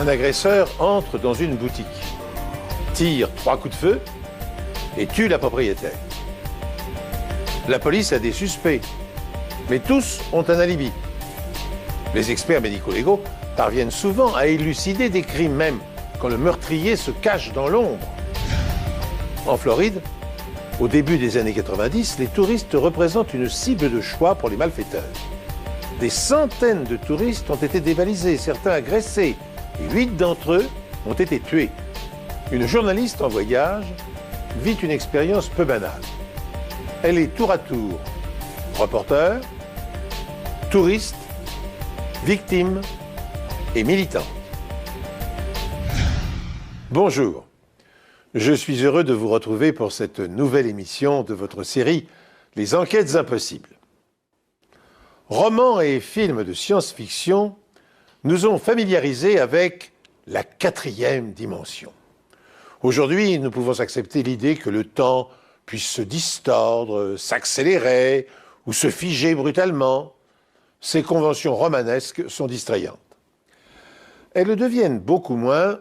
Un agresseur entre dans une boutique, tire 3 coups de feu et tue la propriétaire. La police a des suspects, mais tous ont un alibi. Les experts médico-légaux parviennent souvent à élucider des crimes, même quand le meurtrier se cache dans l'ombre. En Floride, au début des années 90, les touristes représentent une cible de choix pour les malfaiteurs. Des centaines de touristes ont été dévalisés, certains agressés, et 8 d'entre eux ont été tués. Une journaliste en voyage vit une expérience peu banale. Elle est tour à tour reporter, touriste, victime et militante. Bonjour, je suis heureux de vous retrouver pour cette nouvelle émission de votre série Les Enquêtes Impossibles. Romans et films de science-fiction nous ont familiarisés avec la 4e dimension. Aujourd'hui, nous pouvons accepter l'idée que le temps puisse se distordre, s'accélérer ou se figer brutalement. Ces conventions romanesques sont distrayantes. Elles le deviennent beaucoup moins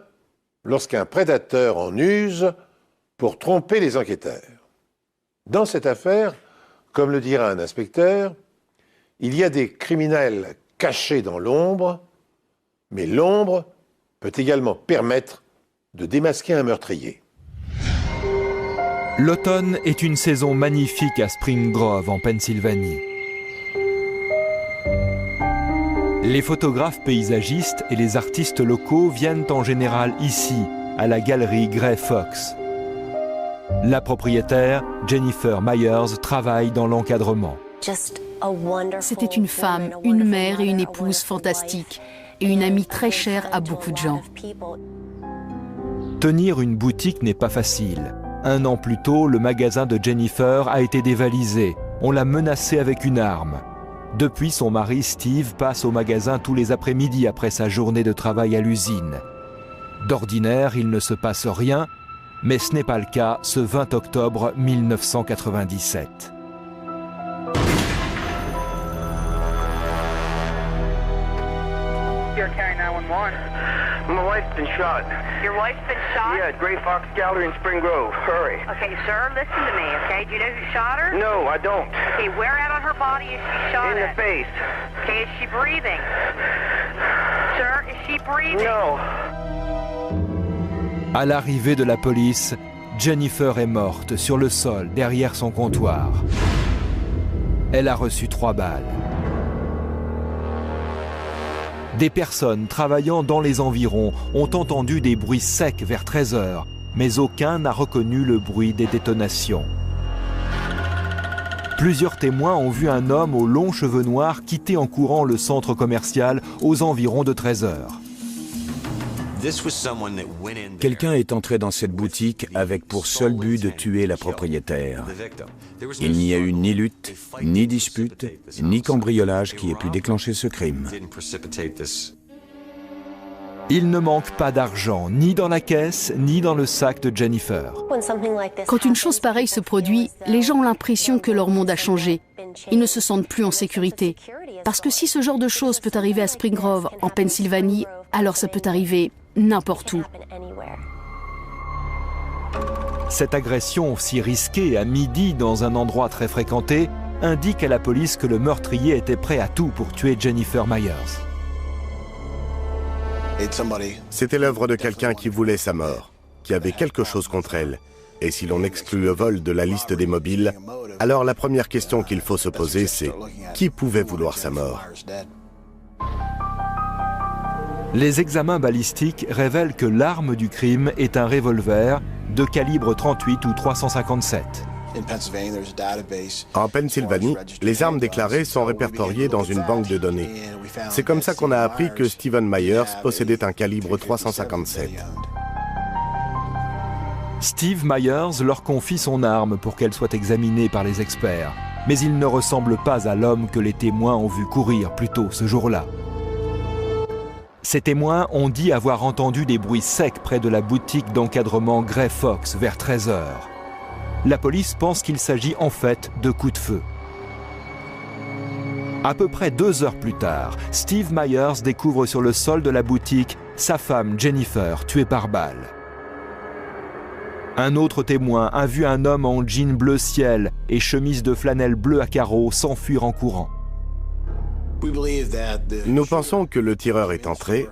lorsqu'un prédateur en use pour tromper les enquêteurs. Dans cette affaire, comme le dira un inspecteur, il y a des criminels cachés dans l'ombre, mais l'ombre peut également permettre de démasquer un meurtrier. L'automne est une saison magnifique à Spring Grove, en Pennsylvanie. Les photographes paysagistes et les artistes locaux viennent en général ici, à la galerie Grey Fox. La propriétaire, Jennifer Myers, travaille dans l'encadrement. C'était une femme, une mère et une épouse fantastiques, et une amie très chère à beaucoup de gens. Tenir une boutique n'est pas facile. 1 an plus tôt, le magasin de Jennifer a été dévalisé. On l'a menacé avec une arme. Depuis, son mari Steve passe au magasin tous les après-midi après sa journée de travail à l'usine. D'ordinaire, il ne se passe rien, mais ce n'est pas le cas ce 20 octobre 1997. Here, County 911. My wife's been shot. Your wife's been shot? Yeah, at Grey Fox Gallery in Spring Grove. Hurry. Okay, sir, listen to me, okay? Do you know who shot her? No, I don't. Okay, where at on her body is she shot In the at? face. Okay, is she breathing? Sir, is she breathing? No. À l'arrivée de la police, Jennifer est morte sur le sol derrière son comptoir. Elle a reçu 3 balles. Des personnes travaillant dans les environs ont entendu des bruits secs vers 13 h, mais aucun n'a reconnu le bruit des détonations. Plusieurs témoins ont vu un homme aux longs cheveux noirs quitter en courant le centre commercial aux environs de 13 h. Quelqu'un est entré dans cette boutique avec pour seul but de tuer la propriétaire. Il n'y a eu ni lutte, ni dispute, ni cambriolage qui ait pu déclencher ce crime. Il ne manque pas d'argent, ni dans la caisse, ni dans le sac de Jennifer. Quand une chose pareille se produit, les gens ont l'impression que leur monde a changé. Ils ne se sentent plus en sécurité. Parce que si ce genre de choses peut arriver à Spring Grove, en Pennsylvanie, alors ça peut arriver n'importe où. Cette agression si risquée à midi dans un endroit très fréquenté indique à la police que le meurtrier était prêt à tout pour tuer Jennifer Myers. C'était l'œuvre de quelqu'un qui voulait sa mort, qui avait quelque chose contre elle. Et si l'on exclut le vol de la liste des mobiles, alors la première question qu'il faut se poser, c'est qui pouvait vouloir sa mort ? Les examens balistiques révèlent que l'arme du crime est un revolver de calibre 38 ou 357. En Pennsylvanie, les armes déclarées sont répertoriées dans une banque de données. C'est comme ça qu'on a appris que Stephen Myers possédait un calibre 357. Steve Myers leur confie son arme pour qu'elle soit examinée par les experts. Mais il ne ressemble pas à l'homme que les témoins ont vu courir plus tôt ce jour-là. Ces témoins ont dit avoir entendu des bruits secs près de la boutique d'encadrement Grey Fox vers 13 h. La police pense qu'il s'agit en fait de coups de feu. À peu près 2 heures plus tard, Steve Myers découvre sur le sol de la boutique sa femme Jennifer tuée par balle. Un autre témoin a vu un homme en jean bleu ciel et chemise de flanelle bleue à carreaux s'enfuir en courant. Nous pensons que le tireur est entré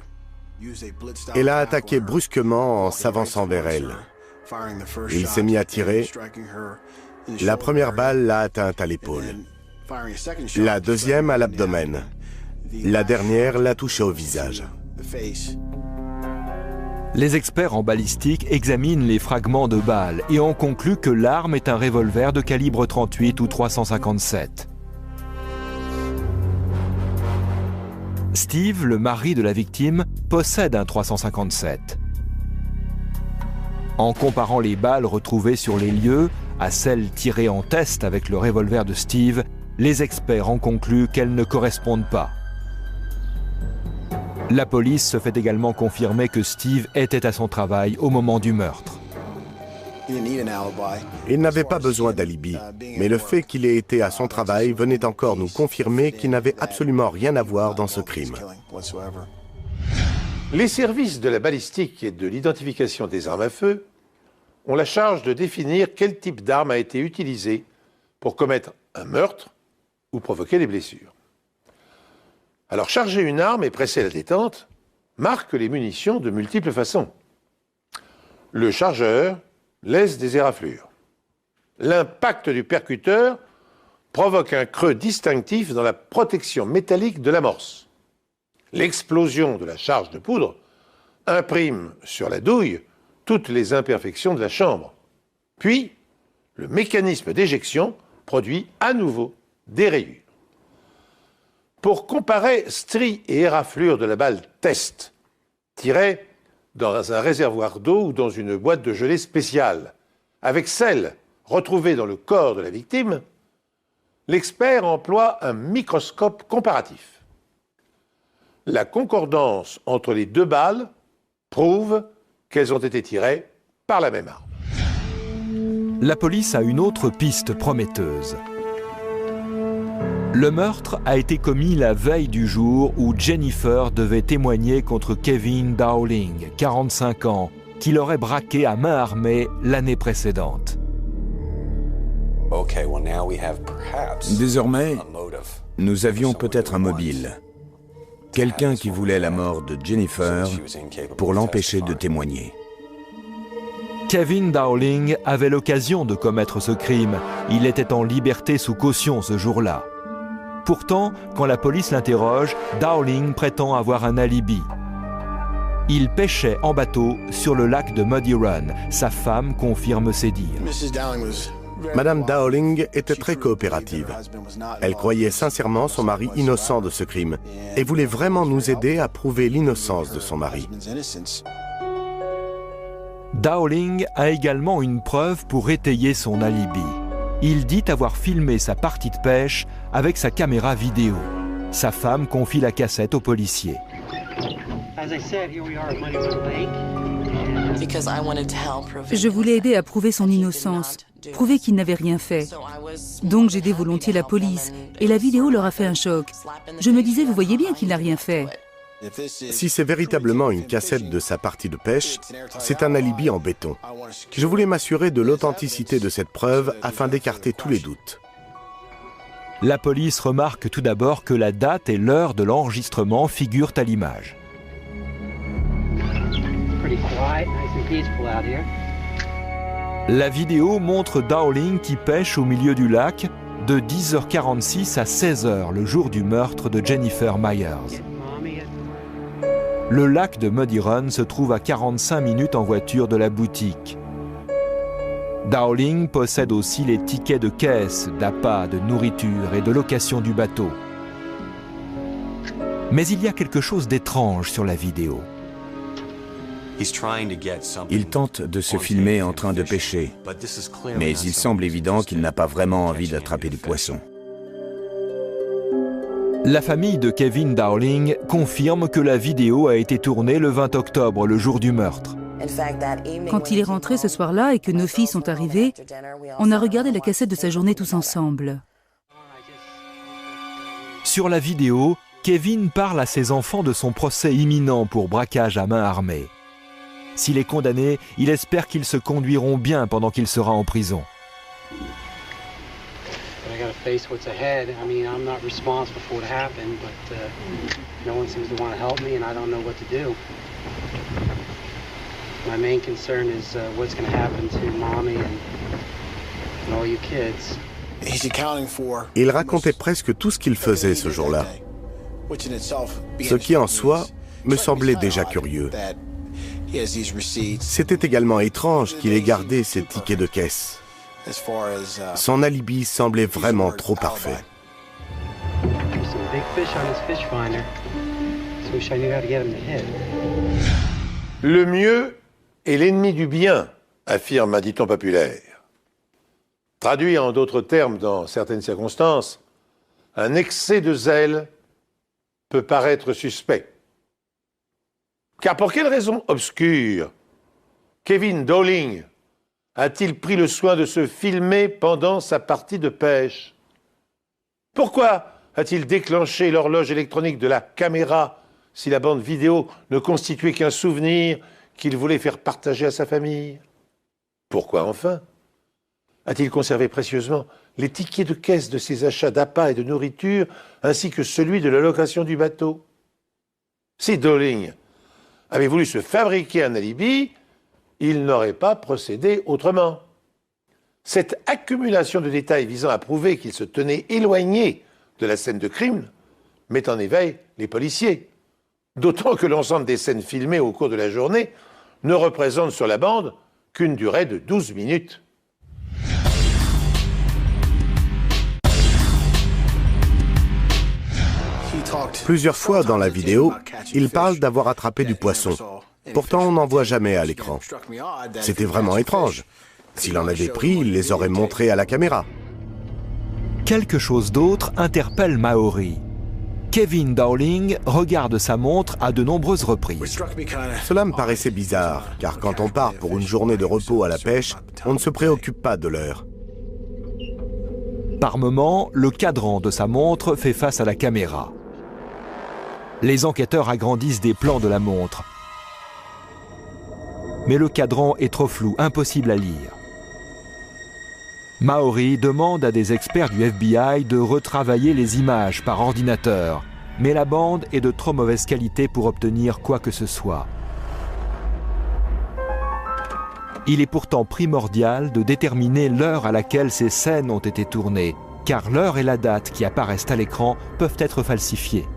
et l'a attaqué brusquement en s'avançant vers elle. Il s'est mis à tirer. La première balle l'a atteinte à l'épaule. La deuxième à l'abdomen. La dernière l'a touché au visage. Les experts en balistique examinent les fragments de balles et ont conclu que l'arme est un revolver de calibre 38 ou 357. Steve, le mari de la victime, possède un 357. En comparant les balles retrouvées sur les lieux à celles tirées en test avec le revolver de Steve, les experts ont conclu qu'elles ne correspondent pas. La police se fait également confirmer que Steve était à son travail au moment du meurtre. Il n'avait pas besoin d'alibi, mais le fait qu'il ait été à son travail venait encore nous confirmer qu'il n'avait absolument rien à voir dans ce crime. Les services de la balistique et de l'identification des armes à feu ont la charge de définir quel type d'arme a été utilisé pour commettre un meurtre ou provoquer des blessures. Alors charger une arme et presser la détente marque les munitions de multiples façons. Le chargeur laisse des éraflures. L'impact du percuteur provoque un creux distinctif dans la protection métallique de l'amorce. L'explosion de la charge de poudre imprime sur la douille toutes les imperfections de la chambre. Puis, le mécanisme d'éjection produit à nouveau des rayures. Pour comparer stries et éraflures de la balle test, tirée dans un réservoir d'eau ou dans une boîte de gelée spéciale, avec celles retrouvées dans le corps de la victime, l'expert emploie un microscope comparatif. La concordance entre les deux balles prouve qu'elles ont été tirées par la même arme. La police a une autre piste prometteuse. Le meurtre a été commis la veille du jour où Jennifer devait témoigner contre Kevin Dowling, 45 ans, qui l'aurait braqué à main armée l'année précédente. Désormais, nous avions peut-être un mobile. Quelqu'un qui voulait la mort de Jennifer pour l'empêcher de témoigner. Kevin Dowling avait l'occasion de commettre ce crime. Il était en liberté sous caution ce jour-là. Pourtant, quand la police l'interroge, Dowling prétend avoir un alibi. Il pêchait en bateau sur le lac de Muddy Run. Sa femme confirme ses dires. Madame Dowling était très coopérative. Elle croyait sincèrement son mari innocent de ce crime et voulait vraiment nous aider à prouver l'innocence de son mari. Dowling a également une preuve pour étayer son alibi. Il dit avoir filmé sa partie de pêche avec sa caméra vidéo. Sa femme confie la cassette aux policiers. Je voulais aider à prouver son innocence, prouver qu'il n'avait rien fait. Donc j'ai aidé volontiers la police et la vidéo leur a fait un choc. Je me disais, vous voyez bien qu'il n'a rien fait. Si c'est véritablement une cassette de sa partie de pêche, c'est un alibi en béton. Je voulais m'assurer de l'authenticité de cette preuve afin d'écarter tous les doutes. La police remarque tout d'abord que la date et l'heure de l'enregistrement figurent à l'image. La vidéo montre Dowling qui pêche au milieu du lac de 10h46 à 16h le jour du meurtre de Jennifer Myers. Le lac de Muddy Run se trouve à 45 minutes en voiture de la boutique. Dowling possède aussi les tickets de caisse, d'appât, de nourriture et de location du bateau. Mais il y a quelque chose d'étrange sur la vidéo. Il tente de se filmer en train de pêcher, mais il semble évident qu'il n'a pas vraiment envie d'attraper du poisson. La famille de Kevin Dowling confirme que la vidéo a été tournée le 20 octobre, le jour du meurtre. Quand il est rentré ce soir-là et que nos filles sont arrivées, on a regardé la cassette de sa journée tous ensemble. Sur la vidéo, Kevin parle à ses enfants de son procès imminent pour braquage à main armée. S'il est condamné, il espère qu'ils se conduiront bien pendant qu'il sera en prison. I gotta face what's ahead. I mean, I'm not responsible for what happened, but no one seems to want to help me, and I don't know what to do. My main concern is what's going to happen to mommy and all you kids. Il racontait presque tout ce qu'il faisait ce jour-là, ce qui en soi me semblait déjà curieux. C'était également étrange qu'il ait gardé ses tickets de caisse. Son alibi semblait vraiment trop parfait. Le mieux est l'ennemi du bien, affirme un dicton populaire. Traduit en d'autres termes dans certaines circonstances, un excès de zèle peut paraître suspect. Car pour quelle raison obscure Kevin Dowling a-t-il pris le soin de se filmer pendant sa partie de pêche? Pourquoi a-t-il déclenché l'horloge électronique de la caméra si la bande vidéo ne constituait qu'un souvenir qu'il voulait faire partager à sa famille? Pourquoi enfin a-t-il conservé précieusement les tickets de caisse de ses achats d'appâts et de nourriture ainsi que celui de la location du bateau? Si Dowling avait voulu se fabriquer un alibi, il n'aurait pas procédé autrement. Cette accumulation de détails visant à prouver qu'il se tenait éloigné de la scène de crime met en éveil les policiers. D'autant que l'ensemble des scènes filmées au cours de la journée ne représente sur la bande qu'une durée de 12 minutes. Plusieurs fois dans la vidéo, il parle d'avoir attrapé du poisson. Pourtant, on n'en voit jamais à l'écran. C'était vraiment étrange. S'il en avait pris, il les aurait montrés à la caméra. Quelque chose d'autre interpelle Maori. Kevin Dowling regarde sa montre à de nombreuses reprises. Cela me paraissait bizarre, car quand on part pour une journée de repos à la pêche, on ne se préoccupe pas de l'heure. Par moments, le cadran de sa montre fait face à la caméra. Les enquêteurs agrandissent des plans de la montre. Mais le cadran est trop flou, impossible à lire. Maori demande à des experts du FBI de retravailler les images par ordinateur, mais la bande est de trop mauvaise qualité pour obtenir quoi que ce soit. Il est pourtant primordial de déterminer l'heure à laquelle ces scènes ont été tournées, car l'heure et la date qui apparaissent à l'écran peuvent être falsifiées.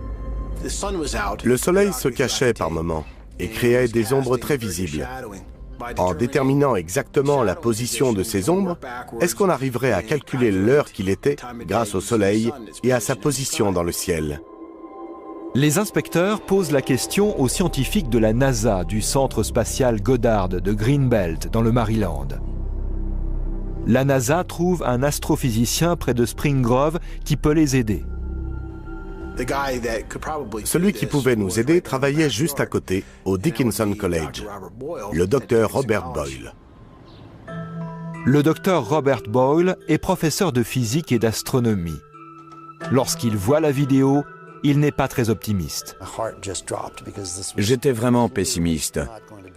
Le soleil se cachait par moments et créait des ombres très visibles. En déterminant exactement la position de ces ombres, est-ce qu'on arriverait à calculer l'heure qu'il était grâce au soleil et à sa position dans le ciel? Les inspecteurs posent la question aux scientifiques de la NASA du centre spatial Goddard de Greenbelt dans le Maryland. La NASA trouve un astrophysicien près de Spring Grove qui peut les aider. Celui qui pouvait nous aider travaillait juste à côté, au Dickinson College, le docteur Robert Boyle. Le docteur Robert Boyle est professeur de physique et d'astronomie. Lorsqu'il voit la vidéo, il n'est pas très optimiste. J'étais vraiment pessimiste,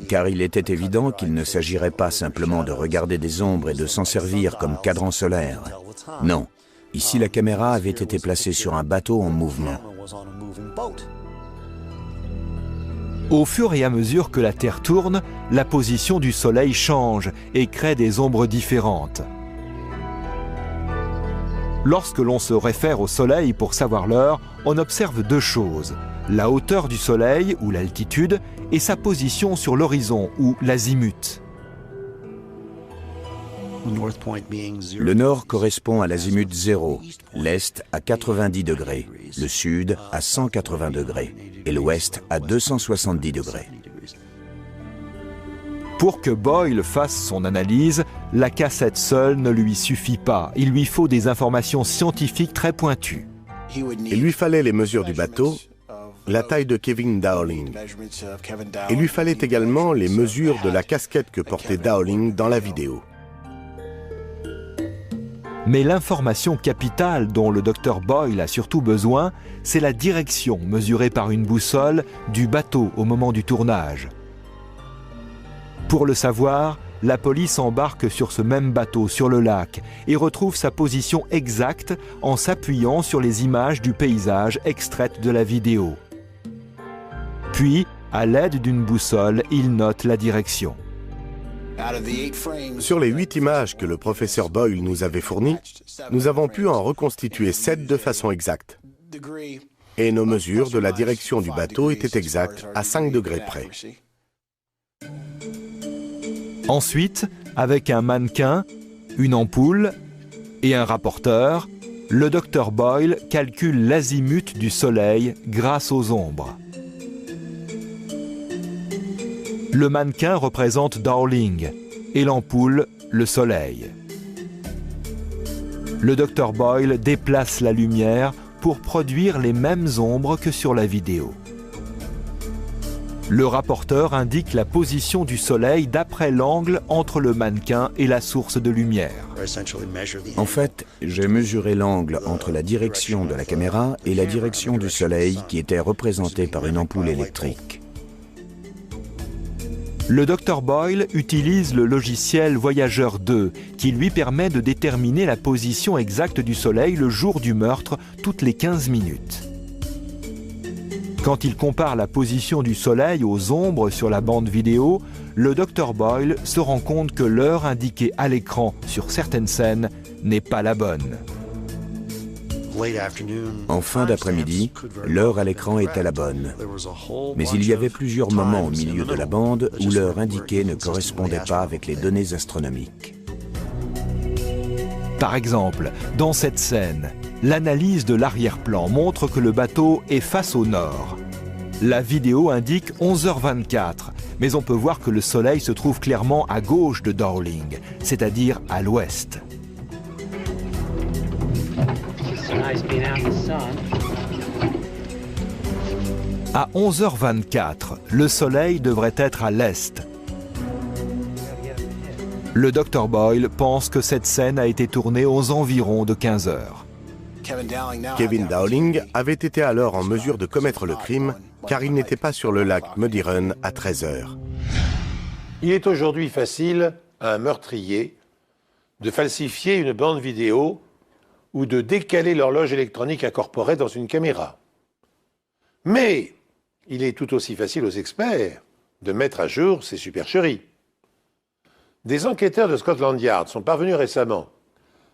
car il était évident qu'il ne s'agirait pas simplement de regarder des ombres et de s'en servir comme cadran solaire. Non. Ici, la caméra avait été placée sur un bateau en mouvement. Au fur et à mesure que la Terre tourne, la position du Soleil change et crée des ombres différentes. Lorsque l'on se réfère au Soleil pour savoir l'heure, on observe deux choses: la hauteur du Soleil, ou l'altitude, et sa position sur l'horizon, ou l'azimut. Le nord correspond à l'azimut 0, l'est à 90 degrés, le sud à 180 degrés et l'ouest à 270 degrés. Pour que Boyle fasse son analyse, la cassette seule ne lui suffit pas. Il lui faut des informations scientifiques très pointues. Il lui fallait les mesures du bateau, la taille de Kevin Dowling. Il lui fallait également les mesures de la casquette que portait Dowling dans la vidéo. Mais l'information capitale dont le docteur Boyle a surtout besoin, c'est la direction mesurée par une boussole du bateau au moment du tournage. Pour le savoir, la police embarque sur ce même bateau sur le lac et retrouve sa position exacte en s'appuyant sur les images du paysage extraites de la vidéo. Puis, à l'aide d'une boussole, il note la direction. Sur les 8 images que le professeur Boyle nous avait fournies, nous avons pu en reconstituer 7 de façon exacte. Et nos mesures de la direction du bateau étaient exactes à 5 degrés près. Ensuite, avec un mannequin, une ampoule et un rapporteur, le docteur Boyle calcule l'azimut du soleil grâce aux ombres. Le mannequin représente Dowling et l'ampoule, le soleil. Le docteur Boyle déplace la lumière pour produire les mêmes ombres que sur la vidéo. Le rapporteur indique la position du soleil d'après l'angle entre le mannequin et la source de lumière. En fait, j'ai mesuré l'angle entre la direction de la caméra et la direction du soleil qui était représentée par une ampoule électrique. Le Dr Boyle utilise le logiciel Voyageur 2 qui lui permet de déterminer la position exacte du soleil le jour du meurtre toutes les 15 minutes. Quand il compare la position du soleil aux ombres sur la bande vidéo, le Dr Boyle se rend compte que l'heure indiquée à l'écran sur certaines scènes n'est pas la bonne. En fin d'après-midi, l'heure à l'écran était la bonne. Mais il y avait plusieurs moments au milieu de la bande où l'heure indiquée ne correspondait pas avec les données astronomiques. Par exemple, dans cette scène, l'analyse de l'arrière-plan montre que le bateau est face au nord. La vidéo indique 11h24, mais on peut voir que le soleil se trouve clairement à gauche de Dowling, c'est-à-dire à l'ouest. À 11h24, le soleil devrait être à l'est. Le Dr Boyle pense que cette scène a été tournée aux environs de 15 heures. Kevin Dowling avait été alors en mesure de commettre le crime car il n'était pas sur le lac Muddy Run à 13 heures. Il est aujourd'hui facile à un meurtrier de falsifier une bande vidéo ou de décaler l'horloge électronique incorporée dans une caméra. Mais il est tout aussi facile aux experts de mettre à jour ces supercheries. Des enquêteurs de Scotland Yard sont parvenus récemment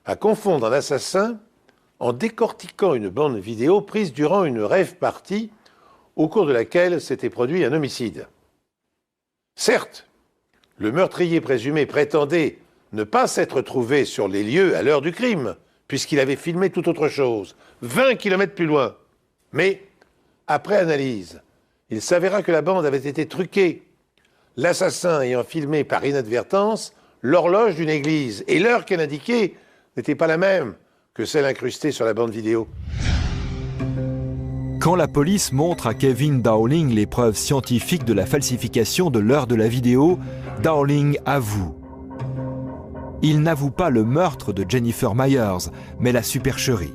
à confondre un assassin en décortiquant une bande vidéo prise durant une rave party au cours de laquelle s'était produit un homicide. Certes, le meurtrier présumé prétendait ne pas s'être trouvé sur les lieux à l'heure du crime, puisqu'il avait filmé tout autre chose, 20 km plus loin. Mais, après analyse, il s'avéra que la bande avait été truquée, l'assassin ayant filmé par inadvertance l'horloge d'une église, et l'heure qu'elle indiquait n'était pas la même que celle incrustée sur la bande vidéo. Quand la police montre à Kevin Dowling les preuves scientifiques de la falsification de l'heure de la vidéo, Dowling avoue. Il n'avoue pas le meurtre de Jennifer Myers, mais la supercherie.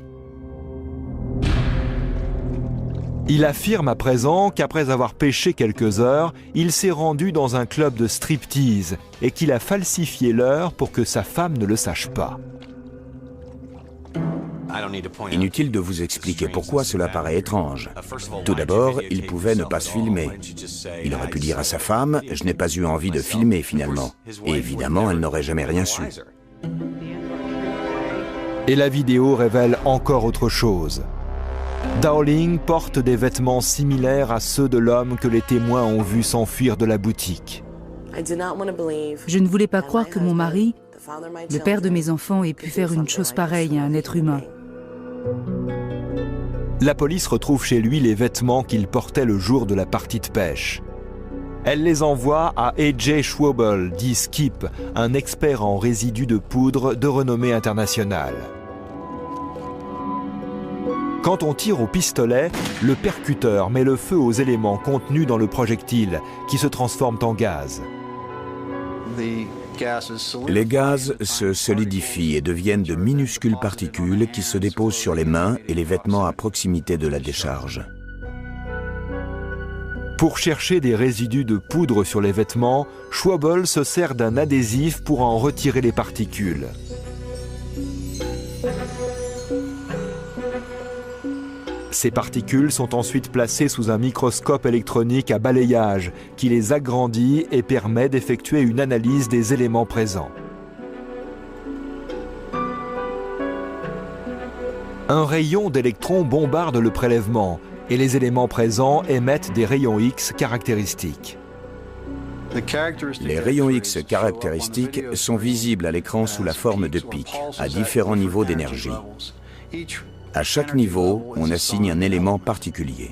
Il affirme à présent qu'après avoir pêché quelques heures, il s'est rendu dans un club de striptease et qu'il a falsifié l'heure pour que sa femme ne le sache pas. Inutile de vous expliquer pourquoi cela paraît étrange. Tout d'abord, il pouvait ne pas se filmer. Il aurait pu dire à sa femme « Je n'ai pas eu envie de filmer finalement ». Et évidemment, elle n'aurait jamais rien su. Et la vidéo révèle encore autre chose. Dowling porte des vêtements similaires à ceux de l'homme que les témoins ont vu s'enfuir de la boutique. Je ne voulais pas croire que mon mari, le père de mes enfants, ait pu faire une chose pareille à un être humain. La police retrouve chez lui les vêtements qu'il portait le jour de la partie de pêche. Elle les envoie à A.J. Schwabel, dit Skip, un expert en résidus de poudre de renommée internationale. Quand on tire au pistolet, le percuteur met le feu aux éléments contenus dans le projectile, qui se transforment en gaz. Les gaz se solidifient et deviennent de minuscules particules qui se déposent sur les mains et les vêtements à proximité de la décharge. Pour chercher des résidus de poudre sur les vêtements, Schwabel se sert d'un adhésif pour en retirer les particules. Ces particules sont ensuite placées sous un microscope électronique à balayage qui les agrandit et permet d'effectuer une analyse des éléments présents. Un rayon d'électrons bombarde le prélèvement et les éléments présents émettent des rayons X caractéristiques. Les rayons X caractéristiques sont visibles à l'écran sous la forme de pics, à différents niveaux d'énergie. À chaque niveau, on assigne un élément particulier.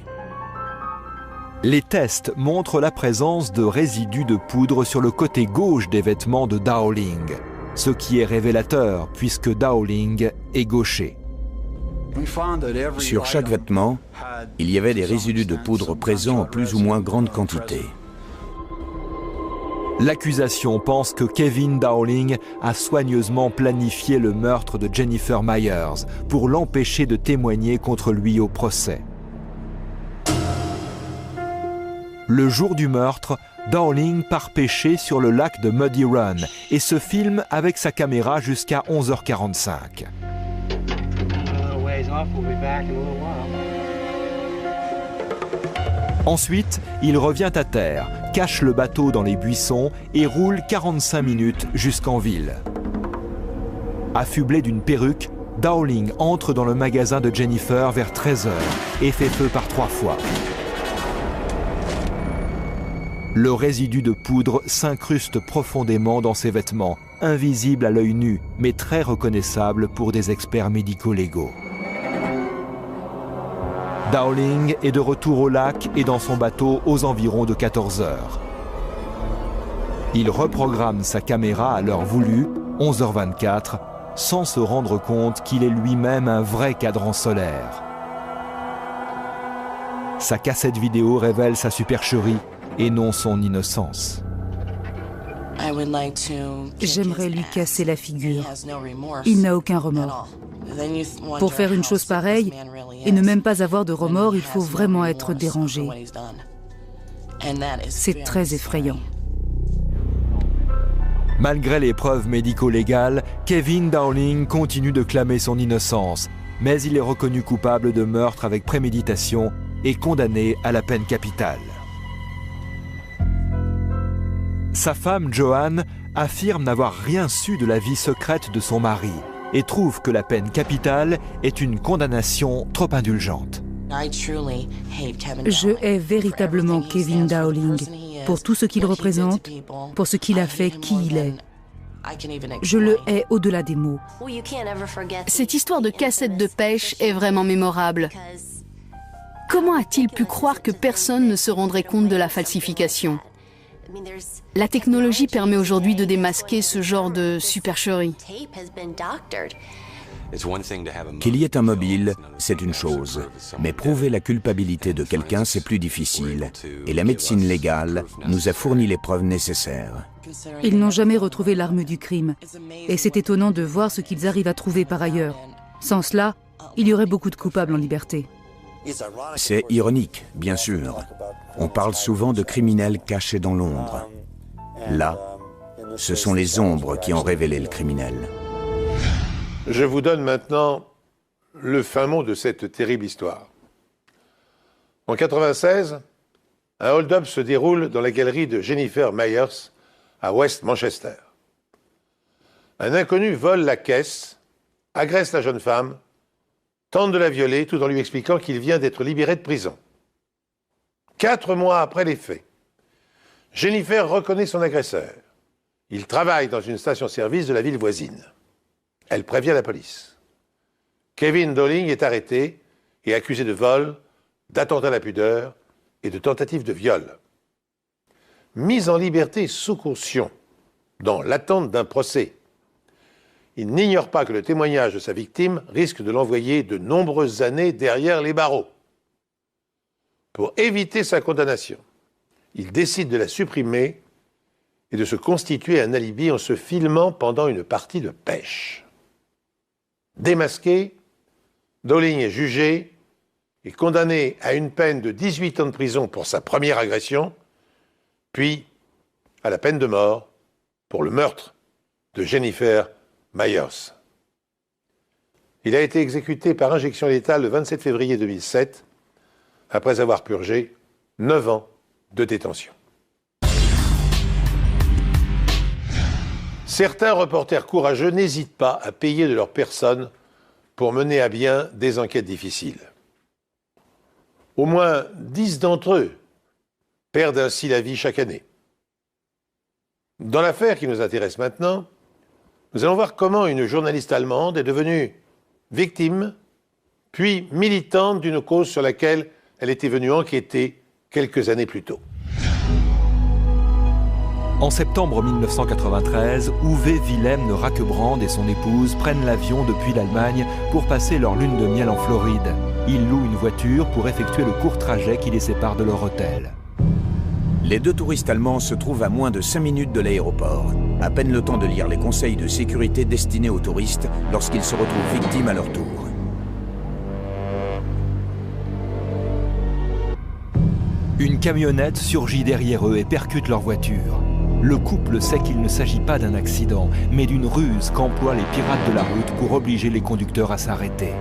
Les tests montrent la présence de résidus de poudre sur le côté gauche des vêtements de Dowling, ce qui est révélateur puisque Dowling est gaucher. Sur chaque vêtement, il y avait des résidus de poudre présents en plus ou moins grande quantité. L'accusation pense que Kevin Dowling a soigneusement planifié le meurtre de Jennifer Myers pour l'empêcher de témoigner contre lui au procès. Le jour du meurtre, Dowling part pêcher sur le lac de Muddy Run et se filme avec sa caméra jusqu'à 11h45. Ensuite, il revient à terre, cache le bateau dans les buissons et roule 45 minutes jusqu'en ville. Affublé d'une perruque, Dowling entre dans le magasin de Jennifer vers 13h et fait feu par 3 fois. Le résidu de poudre s'incruste profondément dans ses vêtements, invisible à l'œil nu, mais très reconnaissable pour des experts médico-légaux. Dowling est de retour au lac et dans son bateau aux environs de 14 heures. Il reprogramme sa caméra à l'heure voulue, 11h24, sans se rendre compte qu'il est lui-même un vrai cadran solaire. Sa cassette vidéo révèle sa supercherie et non son innocence. J'aimerais lui casser la figure. Il n'a aucun remords. Pour faire une chose pareille et ne même pas avoir de remords, il faut vraiment être dérangé. C'est très effrayant. Malgré les preuves médico-légales, Kevin Dowling continue de clamer son innocence, mais il est reconnu coupable de meurtre avec préméditation et condamné à la peine capitale. Sa femme, Joanne, affirme n'avoir rien su de la vie secrète de son mari et trouve que la peine capitale est une condamnation trop indulgente. Je hais véritablement Kevin Dowling pour tout ce qu'il représente, pour ce qu'il a fait, qui il est. Je le hais au-delà des mots. Cette histoire de cassette de pêche est vraiment mémorable. Comment a-t-il pu croire que personne ne se rendrait compte de la falsification ? La technologie permet aujourd'hui de démasquer ce genre de supercherie. Qu'il y ait un mobile, c'est une chose, mais prouver la culpabilité de quelqu'un, c'est plus difficile. Et la médecine légale nous a fourni les preuves nécessaires. Ils n'ont jamais retrouvé l'arme du crime. Et c'est étonnant de voir ce qu'ils arrivent à trouver par ailleurs. Sans cela, il y aurait beaucoup de coupables en liberté. C'est ironique, bien sûr. On parle souvent de criminels cachés dans l'ombre. Là, ce sont les ombres qui ont révélé le criminel. Je vous donne maintenant le fin mot de cette terrible histoire. En 1996, un hold-up se déroule dans la galerie de Jennifer Myers à West Manchester. Un inconnu vole la caisse, agresse la jeune femme, tente de la violer tout en lui expliquant qu'il vient d'être libéré de prison. 4 mois après les faits, Jennifer reconnaît son agresseur. Il travaille dans une station-service de la ville voisine. Elle prévient la police. Kevin Dowling est arrêté et accusé de vol, d'attentat à la pudeur et de tentative de viol. Mis en liberté sous caution, dans l'attente d'un procès, il n'ignore pas que le témoignage de sa victime risque de l'envoyer de nombreuses années derrière les barreaux. Pour éviter sa condamnation, il décide de la supprimer et de se constituer un alibi en se filmant pendant une partie de pêche. Démasqué, Dowling est jugé et condamné à une peine de 18 ans de prison pour sa première agression, puis à la peine de mort pour le meurtre de Jennifer Myers. Il a été exécuté par injection létale le 27 février 2007, après avoir purgé 9 ans de détention. Certains reporters courageux n'hésitent pas à payer de leur personne pour mener à bien des enquêtes difficiles. Au moins 10 d'entre eux perdent ainsi la vie chaque année. Dans l'affaire qui nous intéresse maintenant, nous allons voir comment une journaliste allemande est devenue victime, puis militante d'une cause sur laquelle elle était venue enquêter quelques années plus tôt. En septembre 1993, Uwe Wilhelm Rakebrand et son épouse prennent l'avion depuis l'Allemagne pour passer leur lune de miel en Floride. Ils louent une voiture pour effectuer le court trajet qui les sépare de leur hôtel. Les deux touristes allemands se trouvent à moins de 5 minutes de l'aéroport. À peine le temps de lire les conseils de sécurité destinés aux touristes lorsqu'ils se retrouvent victimes à leur tour. Une camionnette surgit derrière eux et percute leur voiture. Le couple sait qu'il ne s'agit pas d'un accident, mais d'une ruse qu'emploient les pirates de la route pour obliger les conducteurs à s'arrêter.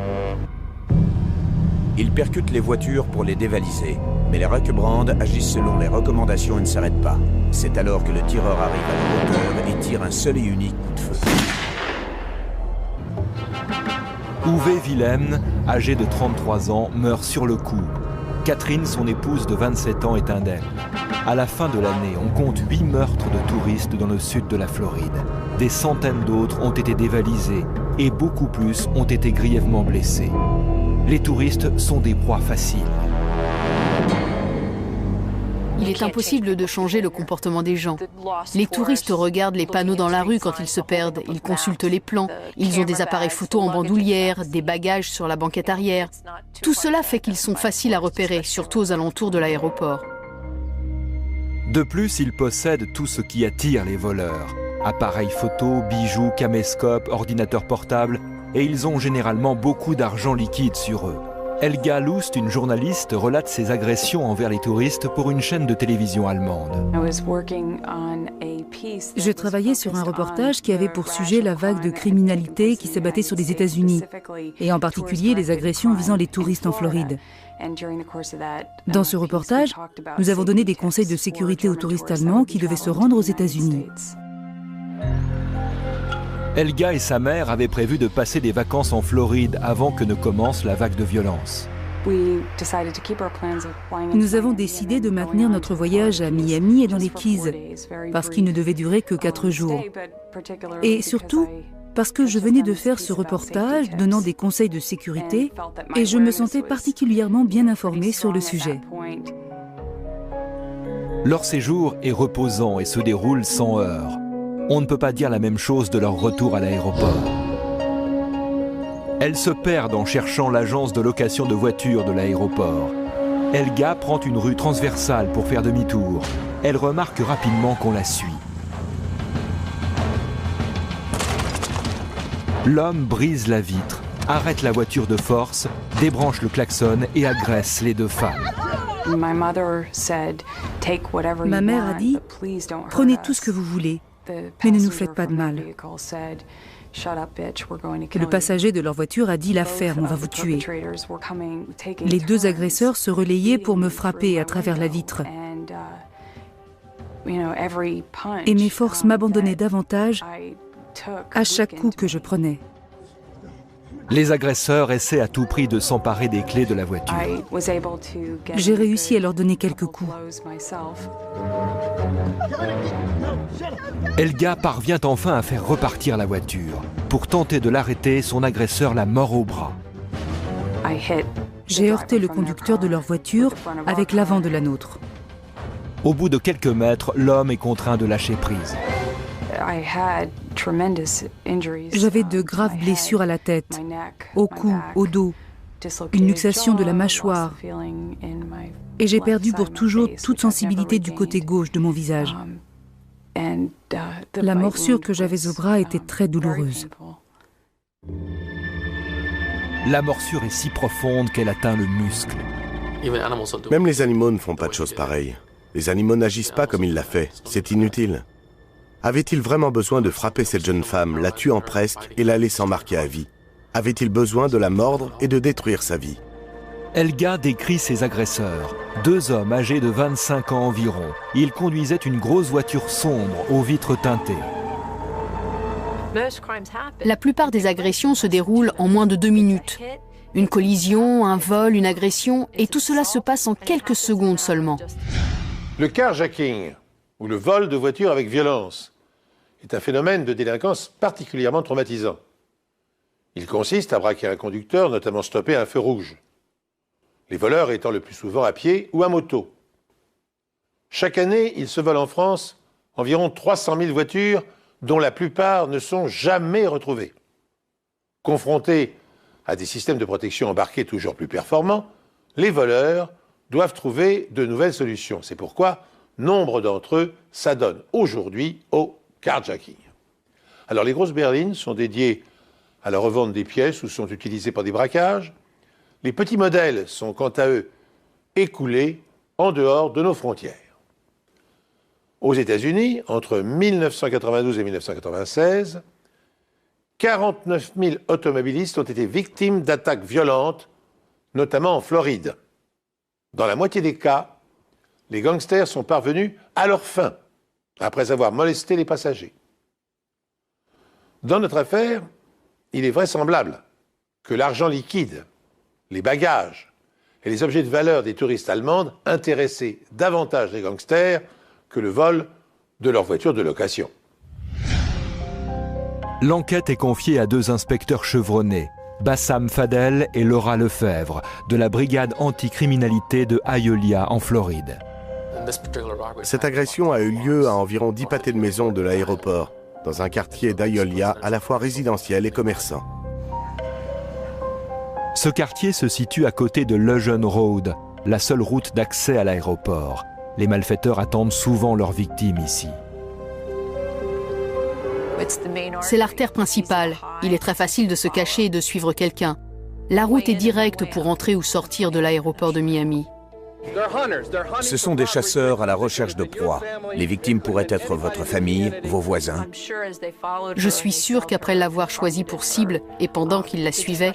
Ils percutent les voitures pour les dévaliser, mais les Rakebrand agissent selon les recommandations et ne s'arrêtent pas. C'est alors que le tireur arrive à leur hauteur et tire un seul et unique coup de feu. Uwe Wilhelm, âgé de 33 ans, meurt sur le coup. Catherine, son épouse de 27 ans, est indemne. À la fin de l'année, on compte 8 meurtres de touristes dans le sud de la Floride. Des centaines d'autres ont été dévalisés et beaucoup plus ont été grièvement blessés. Les touristes sont des proies faciles. Il est impossible de changer le comportement des gens. Les touristes regardent les panneaux dans la rue quand ils se perdent, ils consultent les plans, ils ont des appareils photo en bandoulière, des bagages sur la banquette arrière. Tout cela fait qu'ils sont faciles à repérer, surtout aux alentours de l'aéroport. De plus, ils possèdent tout ce qui attire les voleurs. Appareils photo, bijoux, caméscopes, ordinateurs portables, et ils ont généralement beaucoup d'argent liquide sur eux. Helga Lust, une journaliste, relate ses agressions envers les touristes pour une chaîne de télévision allemande. Je travaillais sur un reportage qui avait pour sujet la vague de criminalité qui s'abattait sur les États-Unis, et en particulier les agressions visant les touristes en Floride. Dans ce reportage, nous avons donné des conseils de sécurité aux touristes allemands qui devaient se rendre aux États-Unis. Helga et sa mère avaient prévu de passer des vacances en Floride avant que ne commence la vague de violence. Nous avons décidé de maintenir notre voyage à Miami et dans les Keys, parce qu'il ne devait durer que 4 jours. Et surtout, parce que je venais de faire ce reportage donnant des conseils de sécurité et je me sentais particulièrement bien informée sur le sujet. Leur séjour est reposant et se déroule sans heurts. On ne peut pas dire la même chose de leur retour à l'aéroport. Elles se perdent en cherchant l'agence de location de voitures de l'aéroport. Helga prend une rue transversale pour faire demi-tour. Elle remarque rapidement qu'on la suit. L'homme brise la vitre, arrête la voiture de force, débranche le klaxon et agresse les deux femmes. Ma mère a dit « Prenez tout ce que vous voulez, mais ne nous faites pas de mal. » Le passager de leur voiture a dit « La ferme, on va vous tuer. » Les deux agresseurs se relayaient pour me frapper à travers la vitre. Et mes forces m'abandonnaient davantage à chaque coup que je prenais. Les agresseurs essaient à tout prix de s'emparer des clés de la voiture. J'ai réussi à leur donner quelques coups. Helga parvient enfin à faire repartir la voiture. Pour tenter de l'arrêter, son agresseur la mord au bras. J'ai heurté le conducteur de leur voiture avec l'avant de la nôtre. Au bout de quelques mètres, l'homme est contraint de lâcher prise. J'avais de graves blessures à la tête, au cou, au dos, une luxation de la mâchoire, et j'ai perdu pour toujours toute sensibilité du côté gauche de mon visage. La morsure que j'avais au bras était très douloureuse. La morsure est si profonde qu'elle atteint le muscle. Même les animaux ne font pas de choses pareilles. Les animaux n'agissent pas comme il l'a fait. C'est inutile. Avait-il vraiment besoin de frapper cette jeune femme, la tuant presque et la laissant marquer à vie? Avait-il besoin de la mordre et de détruire sa vie? Helga décrit ses agresseurs. 2 hommes âgés de 25 ans environ. Ils conduisaient une grosse voiture sombre aux vitres teintées. La plupart des agressions se déroulent en moins de 2 minutes. Une collision, un vol, une agression, et tout cela se passe en quelques secondes seulement. Le carjacking, ou le vol de voiture avec violence, est un phénomène de délinquance particulièrement traumatisant. Il consiste à braquer un conducteur, notamment stoppé à un feu rouge. Les voleurs étant le plus souvent à pied ou à moto. Chaque année, il se vole en France environ 300 000 voitures, dont la plupart ne sont jamais retrouvées. Confrontés à des systèmes de protection embarqués toujours plus performants, les voleurs doivent trouver de nouvelles solutions. C'est pourquoi nombre d'entre eux s'adonnent aujourd'hui au carjacking. Alors les grosses berlines sont dédiées à la revente des pièces ou sont utilisées pour des braquages. Les petits modèles sont quant à eux écoulés en dehors de nos frontières. Aux États-Unis, entre 1992 et 1996, 49 000 automobilistes ont été victimes d'attaques violentes, notamment en Floride. Dans la moitié des cas, les gangsters sont parvenus à leur fin, après avoir molesté les passagers. Dans notre affaire, il est vraisemblable que l'argent liquide, les bagages et les objets de valeur des touristes allemandes intéressaient davantage les gangsters que le vol de leur voiture de location. L'enquête est confiée à 2 inspecteurs chevronnés, Bassam Fadel et Laura Lefebvre, de la brigade anticriminalité de Hialeah en Floride. Cette agression a eu lieu à environ 10 pâtés de maison de l'aéroport, dans un quartier d'Hialeah à la fois résidentiel et commerçant. Ce quartier se situe à côté de Lejeune Road, la seule route d'accès à l'aéroport. Les malfaiteurs attendent souvent leurs victimes ici. C'est l'artère principale. Il est très facile de se cacher et de suivre quelqu'un. La route est directe pour entrer ou sortir de l'aéroport de Miami. Ce sont des chasseurs à la recherche de proies. Les victimes pourraient être votre famille, vos voisins. Je suis sûr qu'après l'avoir choisi pour cible et pendant qu'il la suivait,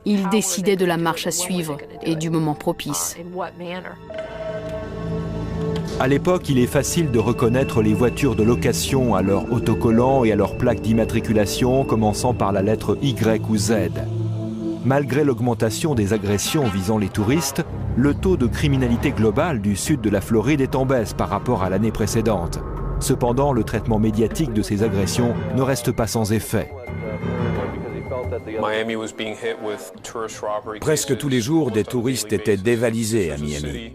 il décidait de la marche à suivre et du moment propice. À l'époque, il est facile de reconnaître les voitures de location à leurs autocollants et à leurs plaques d'immatriculation commençant par la lettre Y ou Z. Malgré l'augmentation des agressions visant les touristes, le taux de criminalité globale du sud de la Floride est en baisse par rapport à l'année précédente. Cependant, le traitement médiatique de ces agressions ne reste pas sans effet. Presque tous les jours, des touristes étaient dévalisés à Miami.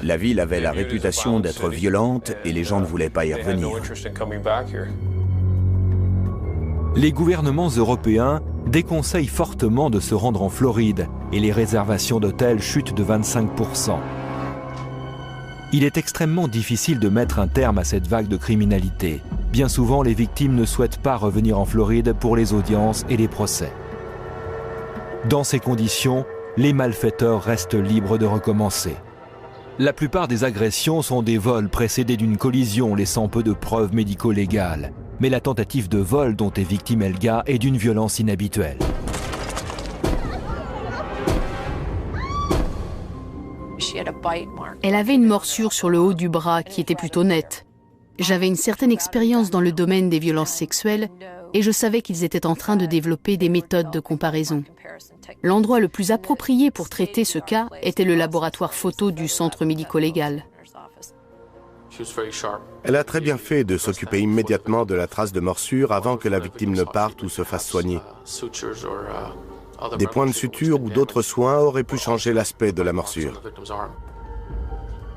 La ville avait la réputation d'être violente et les gens ne voulaient pas y revenir. Les gouvernements européens déconseillent fortement de se rendre en Floride et les réservations d'hôtels chutent de 25%. Il est extrêmement difficile de mettre un terme à cette vague de criminalité. Bien souvent, les victimes ne souhaitent pas revenir en Floride pour les audiences et les procès. Dans ces conditions, les malfaiteurs restent libres de recommencer. La plupart des agressions sont des vols précédés d'une collision laissant peu de preuves médico-légales. Mais la tentative de vol dont est victime Helga est d'une violence inhabituelle. Elle avait une morsure sur le haut du bras qui était plutôt nette. J'avais une certaine expérience dans le domaine des violences sexuelles et je savais qu'ils étaient en train de développer des méthodes de comparaison. L'endroit le plus approprié pour traiter ce cas était le laboratoire photo du centre médico-légal. Elle a très bien fait de s'occuper immédiatement de la trace de morsure avant que la victime ne parte ou se fasse soigner. Des points de suture ou d'autres soins auraient pu changer l'aspect de la morsure.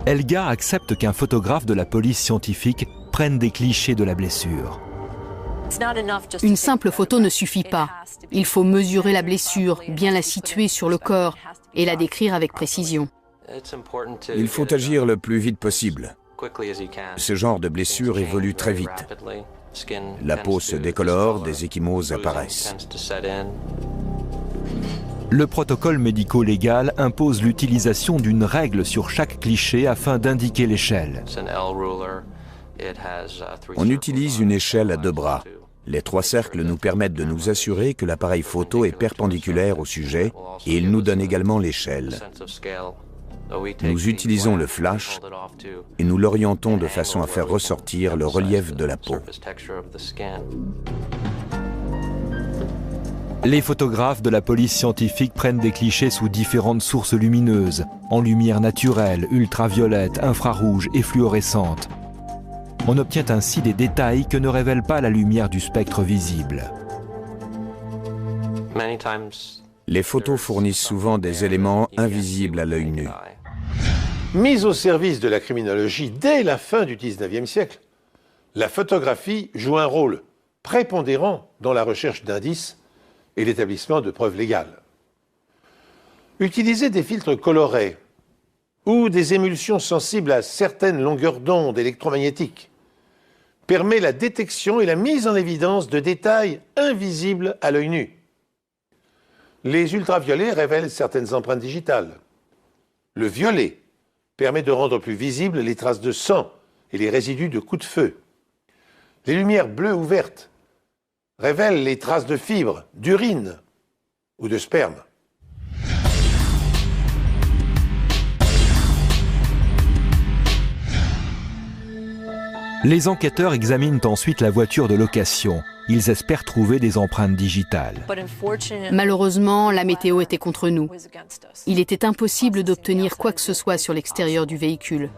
Helga accepte qu'un photographe de la police scientifique prenne des clichés de la blessure. Une simple photo ne suffit pas. Il faut mesurer la blessure, bien la situer sur le corps et la décrire avec précision. Il faut agir le plus vite possible. Ce genre de blessure évolue très vite. La peau se décolore, des ecchymoses apparaissent. Le protocole médico-légal impose l'utilisation d'une règle sur chaque cliché afin d'indiquer l'échelle. On utilise une échelle à 2 bras. Les 3 cercles nous permettent de nous assurer que l'appareil photo est perpendiculaire au sujet et il nous donne également l'échelle. Nous utilisons le flash et nous l'orientons de façon à faire ressortir le relief de la peau. Les photographes de la police scientifique prennent des clichés sous différentes sources lumineuses, en lumière naturelle, ultraviolette, infrarouge et fluorescente. On obtient ainsi des détails que ne révèle pas la lumière du spectre visible. Les photos fournissent souvent des éléments invisibles à l'œil nu. Mise au service de la criminologie dès la fin du XIXe siècle, la photographie joue un rôle prépondérant dans la recherche d'indices et l'établissement de preuves légales. Utiliser des filtres colorés ou des émulsions sensibles à certaines longueurs d'onde électromagnétiques permet la détection et la mise en évidence de détails invisibles à l'œil nu. Les ultraviolets révèlent certaines empreintes digitales. Le violet permet de rendre plus visibles les traces de sang et les résidus de coups de feu. Les lumières bleues ou vertes révèlent les traces de fibres, d'urine ou de sperme. Les enquêteurs examinent ensuite la voiture de location. Ils espèrent trouver des empreintes digitales. Malheureusement, la météo était contre nous. Il était impossible d'obtenir quoi que ce soit sur l'extérieur du véhicule.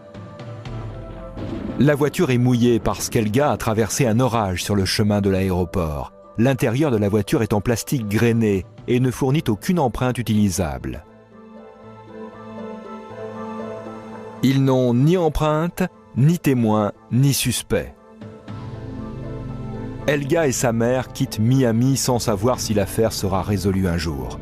La voiture est mouillée parce qu'Helga a traversé un orage sur le chemin de l'aéroport. L'intérieur de la voiture est en plastique grainé et ne fournit aucune empreinte utilisable. Ils n'ont ni empreinte, ni témoin, ni suspect. Helga et sa mère quittent Miami sans savoir si l'affaire sera résolue un jour.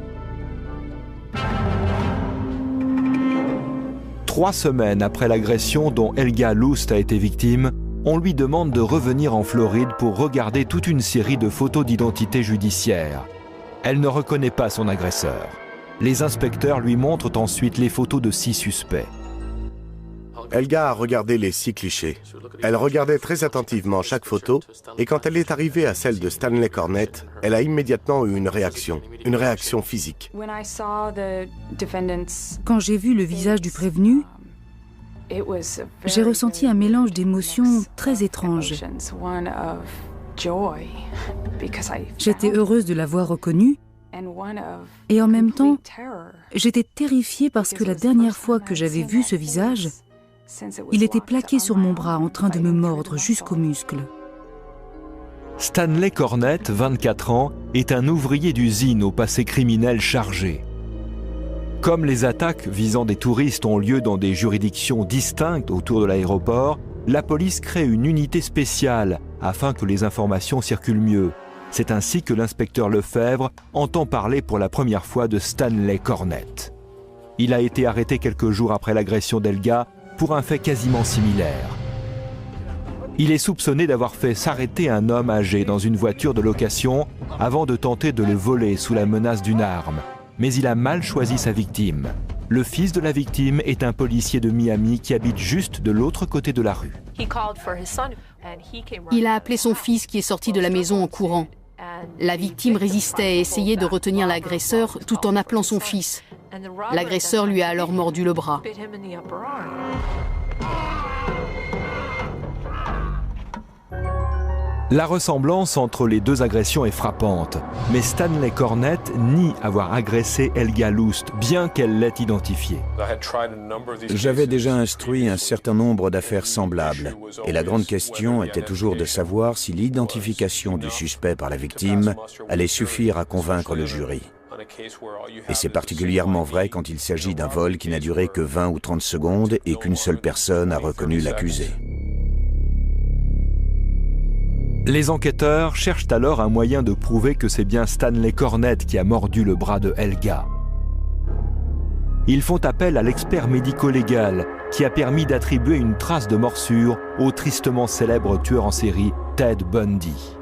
3 semaines après l'agression dont Helga Lust a été victime, on lui demande de revenir en Floride pour regarder toute une série de photos d'identité judiciaire. Elle ne reconnaît pas son agresseur. Les inspecteurs lui montrent ensuite les photos de 6 suspects. Helga a regardé les 6 clichés. Elle regardait très attentivement chaque photo et quand elle est arrivée à celle de Stanley Cornett, elle a immédiatement eu une réaction physique. Quand j'ai vu le visage du prévenu, j'ai ressenti un mélange d'émotions très étranges. J'étais heureuse de l'avoir reconnu et en même temps, j'étais terrifiée parce que la dernière fois que j'avais vu ce visage, il était plaqué sur mon bras en train de me mordre jusqu'aux muscles. Stanley Cornett, 24 ans, est un ouvrier d'usine au passé criminel chargé. Comme les attaques visant des touristes ont lieu dans des juridictions distinctes autour de l'aéroport, la police crée une unité spéciale afin que les informations circulent mieux. C'est ainsi que l'inspecteur Lefebvre entend parler pour la première fois de Stanley Cornett. Il a été arrêté quelques jours après l'agression d'Helga pour un fait quasiment similaire. Il est soupçonné d'avoir fait s'arrêter un homme âgé dans une voiture de location avant de tenter de le voler sous la menace d'une arme. Mais il a mal choisi sa victime. Le fils de la victime est un policier de Miami qui habite juste de l'autre côté de la rue. Il a appelé son fils qui est sorti de la maison en courant. La victime résistait et essayait de retenir l'agresseur tout en appelant son fils. L'agresseur lui a alors mordu le bras. La ressemblance entre les 2 agressions est frappante, mais Stanley Cornett nie avoir agressé Helga Lust, bien qu'elle l'ait identifiée. J'avais déjà instruit un certain nombre d'affaires semblables, et la grande question était toujours de savoir si l'identification du suspect par la victime allait suffire à convaincre le jury. Et c'est particulièrement vrai quand il s'agit d'un vol qui n'a duré que 20 ou 30 secondes et qu'une seule personne a reconnu l'accusé. Les enquêteurs cherchent alors un moyen de prouver que c'est bien Stanley Cornett qui a mordu le bras de Helga. Ils font appel à l'expert médico-légal, qui a permis d'attribuer une trace de morsure au tristement célèbre tueur en série Ted Bundy.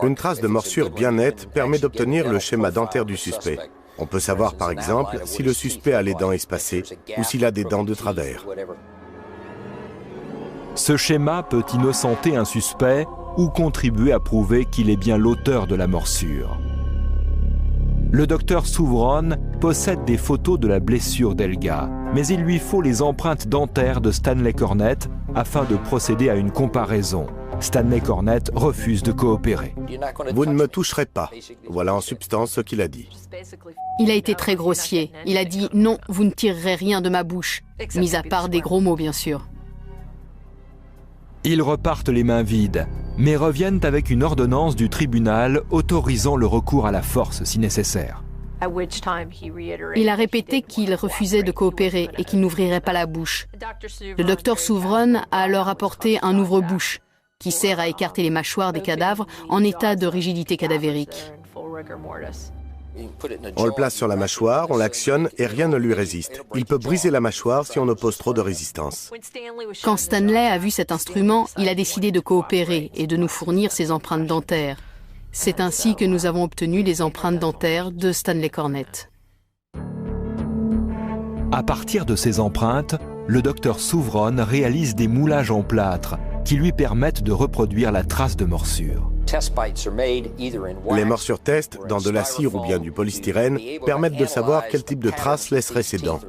Une trace de morsure bien nette permet d'obtenir le schéma dentaire du suspect. On peut savoir par exemple si le suspect a les dents espacées ou s'il a des dents de travers. Ce schéma peut innocenter un suspect ou contribuer à prouver qu'il est bien l'auteur de la morsure. Le docteur Souvron possède des photos de la blessure d'Helga, mais il lui faut les empreintes dentaires de Stanley Cornett afin de procéder à une comparaison. Stanley Cornett refuse de coopérer. Vous ne me toucherez pas. Voilà en substance ce qu'il a dit. Il a été très grossier. Il a dit « Non, vous ne tirerez rien de ma bouche », mis à part des gros mots, bien sûr. Ils repartent les mains vides, mais reviennent avec une ordonnance du tribunal autorisant le recours à la force si nécessaire. Il a répété qu'il refusait de coopérer et qu'il n'ouvrirait pas la bouche. Le docteur Souvron a alors apporté un ouvre-bouche qui sert à écarter les mâchoires des cadavres en état de rigidité cadavérique. On le place sur la mâchoire, on l'actionne et rien ne lui résiste. Il peut briser la mâchoire si on oppose trop de résistance. Quand Stanley a vu cet instrument, il a décidé de coopérer et de nous fournir ses empreintes dentaires. C'est ainsi que nous avons obtenu les empreintes dentaires de Stanley Cornett. À partir de ces empreintes, le docteur Souvron réalise des moulages en plâtre qui lui permettent de reproduire la trace de morsure. Les morsures test, dans de la cire ou bien du polystyrène, permettent de savoir quel type de trace laisserait ses dents.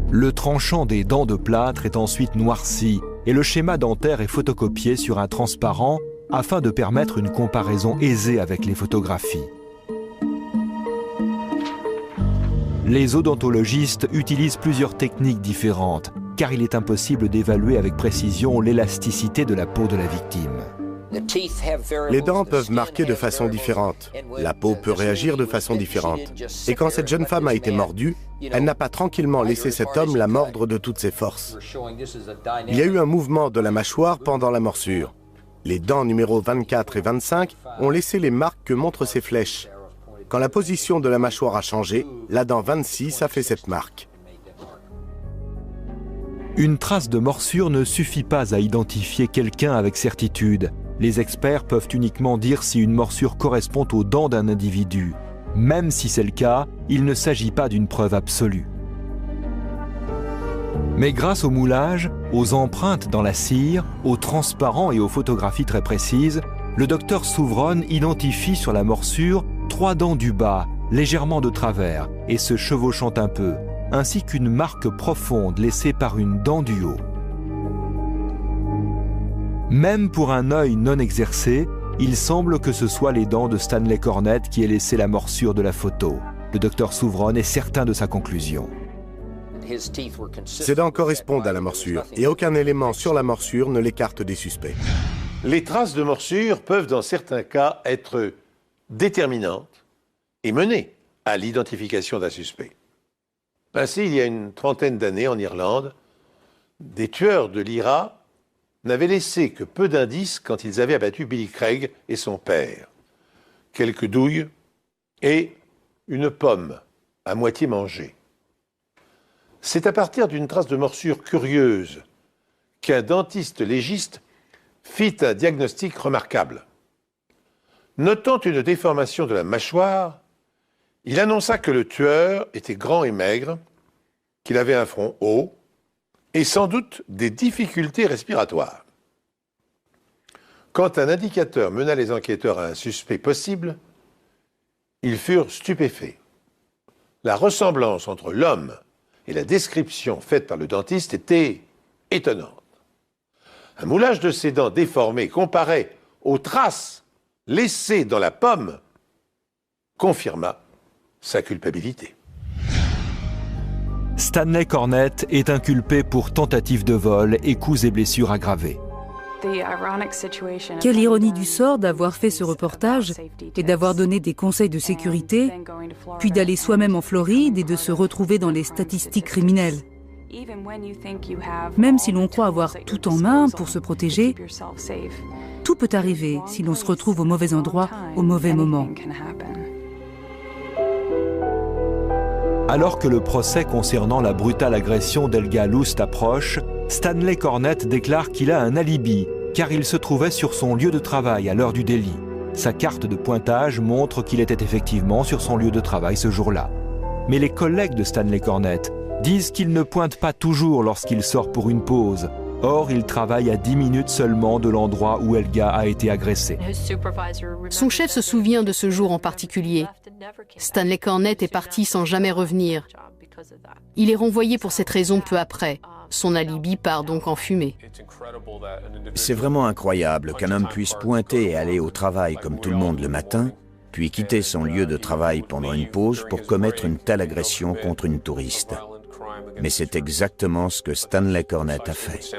Le tranchant des dents de plâtre est ensuite noirci et le schéma dentaire est photocopié sur un transparent afin de permettre une comparaison aisée avec les photographies. Les odontologistes utilisent plusieurs techniques différentes, car il est impossible d'évaluer avec précision l'élasticité de la peau de la victime. Les dents peuvent marquer de façon différente. La peau peut réagir de façon différente. Et quand cette jeune femme a été mordue, elle n'a pas tranquillement laissé cet homme la mordre de toutes ses forces. Il y a eu un mouvement de la mâchoire pendant la morsure. Les dents numéros 24 et 25 ont laissé les marques que montrent ces flèches. Quand la position de la mâchoire a changé, la dent 26 a fait cette marque. Une trace de morsure ne suffit pas à identifier quelqu'un avec certitude. Les experts peuvent uniquement dire si une morsure correspond aux dents d'un individu. Même si c'est le cas, il ne s'agit pas d'une preuve absolue. Mais grâce au moulage, aux empreintes dans la cire, aux transparents et aux photographies très précises, le docteur Souvron identifie sur la morsure 3 dents du bas, légèrement de travers et se chevauchant un peu, ainsi qu'une marque profonde laissée par une dent du haut. Même pour un œil non exercé, il semble que ce soit les dents de Stanley Cornett qui aient laissé la morsure de la photo. Le docteur Souvron est certain de sa conclusion. Ces dents correspondent à la morsure et aucun élément sur la morsure ne l'écarte des suspects. Les traces de morsure peuvent dans certains cas être déterminantes et mener à l'identification d'un suspect. Ainsi, il y a une trentaine d'années en Irlande, des tueurs de l'IRA n'avaient laissé que peu d'indices quand ils avaient abattu Billy Craig et son père. Quelques douilles et une pomme à moitié mangée. C'est à partir d'une trace de morsure curieuse qu'un dentiste légiste fit un diagnostic remarquable. Notant une déformation de la mâchoire, il annonça que le tueur était grand et maigre, qu'il avait un front haut et sans doute des difficultés respiratoires. Quand un indicateur mena les enquêteurs à un suspect possible, ils furent stupéfaits. La ressemblance entre l'homme et la description faite par le dentiste était étonnante. Un moulage de ses dents déformées comparé aux traces laissées dans la pomme confirma sa culpabilité. Stanley Cornett est inculpé pour tentative de vol et coups et blessures aggravées. Quelle ironie du sort d'avoir fait ce reportage et d'avoir donné des conseils de sécurité, puis d'aller soi-même en Floride et de se retrouver dans les statistiques criminelles. Même si l'on croit avoir tout en main pour se protéger, tout peut arriver si l'on se retrouve au mauvais endroit, au mauvais moment. Alors que le procès concernant la brutale agression d'Helga Lust approche, Stanley Cornett déclare qu'il a un alibi, car il se trouvait sur son lieu de travail à l'heure du délit. Sa carte de pointage montre qu'il était effectivement sur son lieu de travail ce jour-là. Mais les collègues de Stanley Cornett disent qu'il ne pointe pas toujours lorsqu'il sort pour une pause. Or, il travaille à 10 minutes seulement de l'endroit où Helga a été agressée. Son chef se souvient de ce jour en particulier. Stanley Cornett est parti sans jamais revenir. Il est renvoyé pour cette raison peu après. Son alibi part donc en fumée. C'est vraiment incroyable qu'un homme puisse pointer et aller au travail comme tout le monde le matin, puis quitter son lieu de travail pendant une pause pour commettre une telle agression contre une touriste. Mais c'est exactement ce que Stanley Cornett a fait.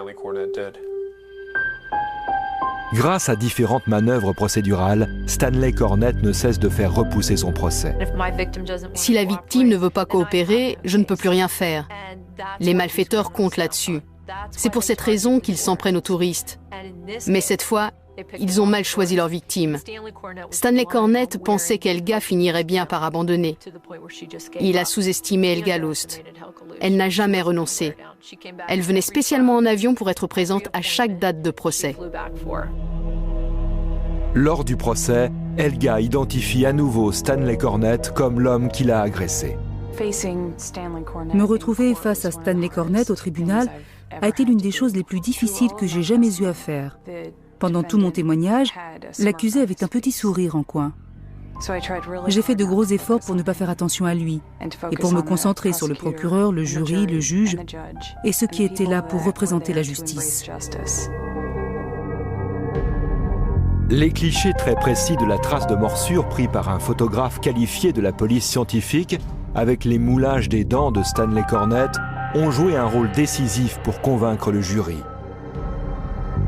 Grâce à différentes manœuvres procédurales, Stanley Cornett ne cesse de faire repousser son procès. Si la victime ne veut pas coopérer, je ne peux plus rien faire. Les malfaiteurs comptent là-dessus. C'est pour cette raison qu'ils s'en prennent aux touristes. Mais cette fois, ils ont mal choisi leur victime. Stanley Cornett pensait qu'Helga finirait bien par abandonner. Il a sous-estimé Helga Lust. Elle n'a jamais renoncé. Elle venait spécialement en avion pour être présente à chaque date de procès. Lors du procès, Helga identifie à nouveau Stanley Cornett comme l'homme qui l'a agressé. Me retrouver face à Stanley Cornett au tribunal a été l'une des choses les plus difficiles que j'ai jamais eu à faire. Pendant tout mon témoignage, l'accusé avait un petit sourire en coin. J'ai fait de gros efforts pour ne pas faire attention à lui et pour me concentrer sur le procureur, le jury, le juge et ceux qui étaient là pour représenter la justice. Les clichés très précis de la trace de morsure pris par un photographe qualifié de la police scientifique, avec les moulages des dents de Stanley Cornett, ont joué un rôle décisif pour convaincre le jury.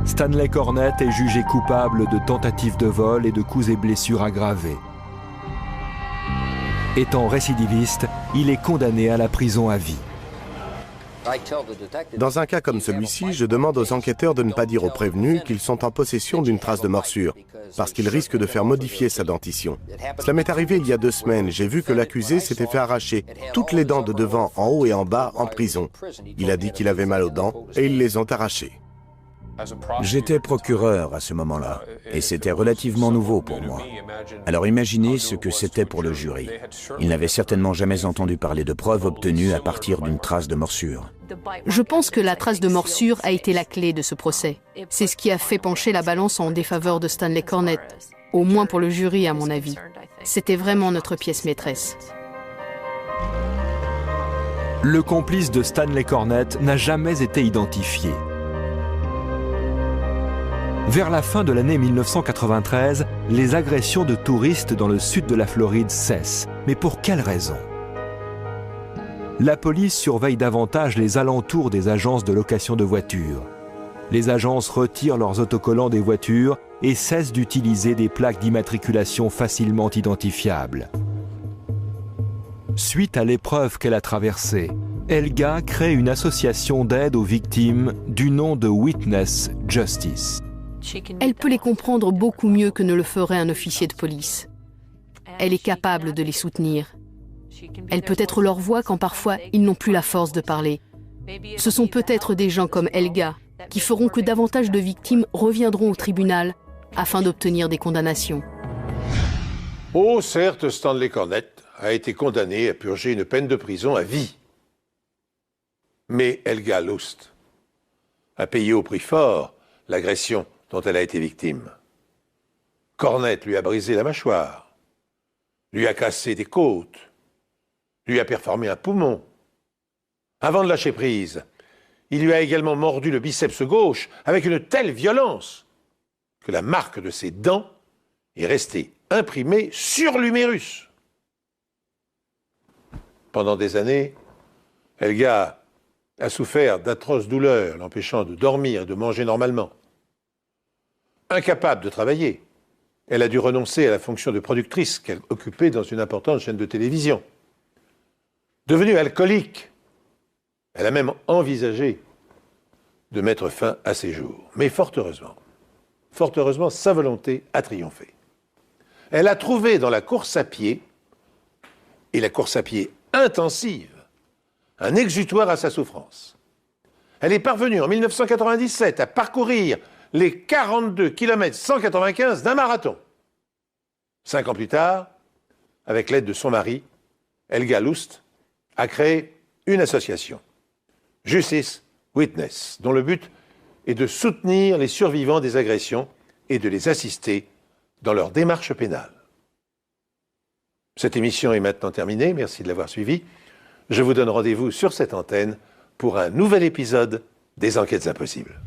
Stanley Cornett est jugé coupable de tentative de vol et de coups et blessures aggravés. Étant récidiviste, il est condamné à la prison à vie. Dans un cas comme celui-ci, je demande aux enquêteurs de ne pas dire aux prévenus qu'ils sont en possession d'une trace de morsure, parce qu'ils risquent de faire modifier sa dentition. Cela m'est arrivé il y a 2 semaines. J'ai vu que l'accusé s'était fait arracher toutes les dents de devant, en haut et en bas, en prison. Il a dit qu'il avait mal aux dents et ils les ont arrachées. J'étais procureur à ce moment-là, et c'était relativement nouveau pour moi. Alors imaginez ce que c'était pour le jury. Ils n'avaient certainement jamais entendu parler de preuves obtenues à partir d'une trace de morsure. Je pense que la trace de morsure a été la clé de ce procès. C'est ce qui a fait pencher la balance en défaveur de Stanley Cornett, au moins pour le jury à mon avis. C'était vraiment notre pièce maîtresse. Le complice de Stanley Cornett n'a jamais été identifié. Vers la fin de l'année 1993, les agressions de touristes dans le sud de la Floride cessent. Mais pour quelle raison ? La police surveille davantage les alentours des agences de location de voitures. Les agences retirent leurs autocollants des voitures et cessent d'utiliser des plaques d'immatriculation facilement identifiables. Suite à l'épreuve qu'elle a traversée, Helga crée une association d'aide aux victimes du nom de Witness Justice. Elle peut les comprendre beaucoup mieux que ne le ferait un officier de police. Elle est capable de les soutenir. Elle peut être leur voix quand parfois ils n'ont plus la force de parler. Ce sont peut-être des gens comme Helga qui feront que davantage de victimes reviendront au tribunal afin d'obtenir des condamnations. Oh, certes, Stanley Cornett a été condamné à purger une peine de prison à vie. Mais Helga Lust a payé au prix fort l'agression dont elle a été victime. Cornett lui a brisé la mâchoire, lui a cassé des côtes, lui a perforé un poumon. Avant de lâcher prise, il lui a également mordu le biceps gauche avec une telle violence que la marque de ses dents est restée imprimée sur l'humérus. Pendant des années, Helga a souffert d'atroces douleurs, l'empêchant de dormir et de manger normalement. Incapable de travailler, elle a dû renoncer à la fonction de productrice qu'elle occupait dans une importante chaîne de télévision. Devenue alcoolique, elle a même envisagé de mettre fin à ses jours. Mais fort heureusement, sa volonté a triomphé. Elle a trouvé dans la course à pied, et la course à pied intensive, un exutoire à sa souffrance. Elle est parvenue en 1997 à parcourir les 42 km 195 d'un marathon. 5 ans plus tard, avec l'aide de son mari, Helga Lust a créé une association, Justice Witness, dont le but est de soutenir les survivants des agressions et de les assister dans leur démarche pénale. Cette émission est maintenant terminée, merci de l'avoir suivie. Je vous donne rendez-vous sur cette antenne pour un nouvel épisode des Enquêtes Impossibles.